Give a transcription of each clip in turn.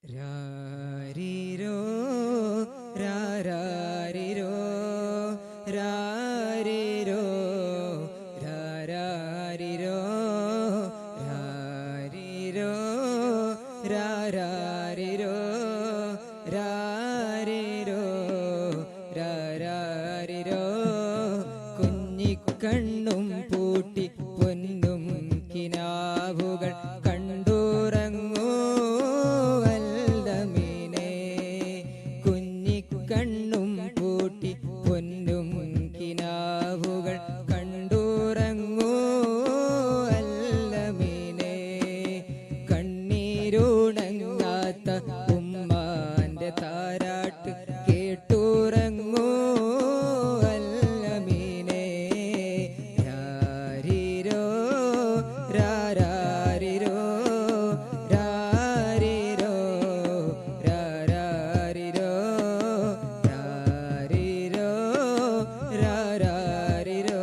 രാരിരോ രാരാരിരോ രാരിരോ രാരാരിരോ രാരിരോ രാരാരിരോ രാരിരോ രാരാരിരോ കുഞ്ഞിക്കണ്ണും പൂട്ടി പൊന്നും കിനാവുകൾ കണ്ടുറങ്ങൂ വല്ലമീനെ. കുഞ്ഞിക്കണ്ണും പൂട്ടി പൊന്നും കിനാവുകൾ കണ്ടുറങ്ങൂ വല്ലമീനെ. കണ്ണീരുണങ്ങാത്ത ഉമ്മാന്റെ താരാട്ട് കേട്ടുറങ്ങൂ വല്ലമീനെ. രാരിരോ രാരാരിരോ രാരിരോ രാരാരിരോ രാരിരോ രാരാരിരോ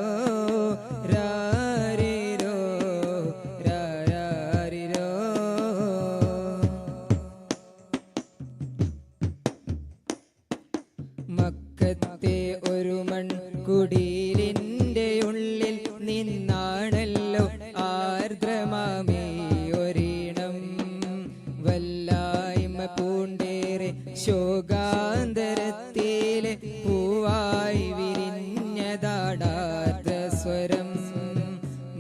രാരിരോ രാരാരിരോ. മക്കത്തെ ഒരു മൺകുടീരിന്റെ ഉള്ളിൽ നിന്നാണല്ലോ ആർദ്രമാമേ ഒരീണം. വല്ലായ്മ പൂണ്ടേറെ ശോകാന്തരത്തിലെ പൂവായി വിരിഞ്ഞതാടാർദ്ര സ്വരം.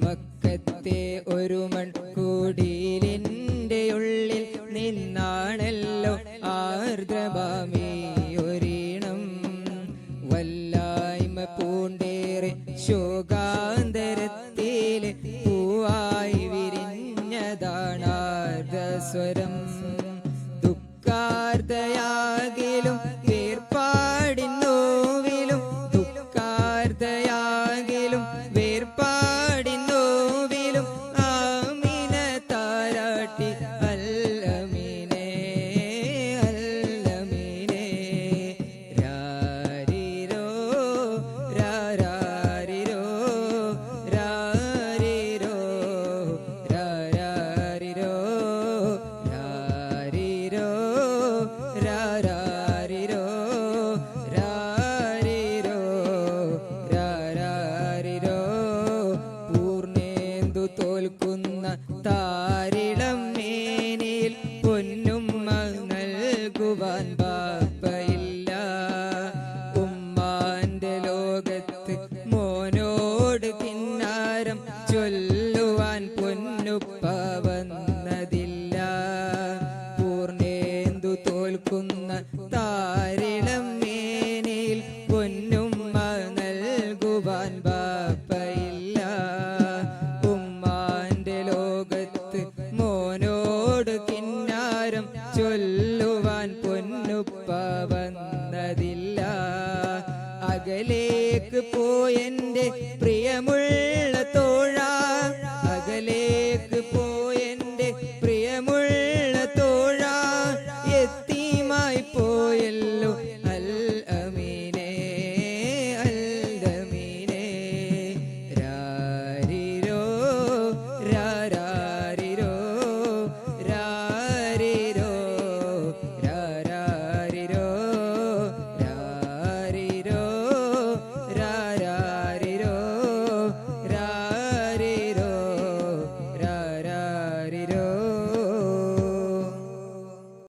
മക്കത്തെ ഒരു മൺകുടീരിന്റെ ഉള്ളിൽ നിന്നാണല്ലോ ആർദ്രമാമേ ഒരീണം. വല്ലായ്മ പൂണ്ടേറെ ശോകാന്തരത്തിലെ പൂവായി വിരിഞ്ഞതാണാർദ്രസ്വരം. ദുഃഖാർദ്ദയാകിലും വേർപാടിന്നോവിലും ദുഃഖാർദ്ദയാകിലും വേർപാടിന്നോവിലും ആമിന താരാട്ടി അല്ലമീനെ അല്ലമീനെ. രാരിരോ രാരാരിരോ രാരിരോ രാരാരിരോ രാരിരോ രാരാരിരോ രാരിരോ രാരാരിരോ. പൂർണ്ണേന്ദു തോൽക്കുന്ന താരിളം മേനിൽ പൊന്നുമ്മ നൽകുവാൻ ബാപ്പയില്ല. ഉമ്മാന്റെ ലോകത്ത് മോനോട് കിന്നാരം ചൊല്ലുവാൻ പൊന്നുപ്പ വന്നതില്ല. പൂർണ്ണേന്ദു തോൽക്കുന്ന താരിളം മേനിൽ പൊന്നുമ്മ നൽകുവാൻ ബാപ്പയില്ല. ഉമ്മാന്റെ ലോകത്ത് മോനോട് കിന്നാരം ചൊല്ലുവാൻ പൊന്നുപ്പ വന്നതില്ല. അകലേക്ക് പോയെന്റെ പ്രിയമുള്ള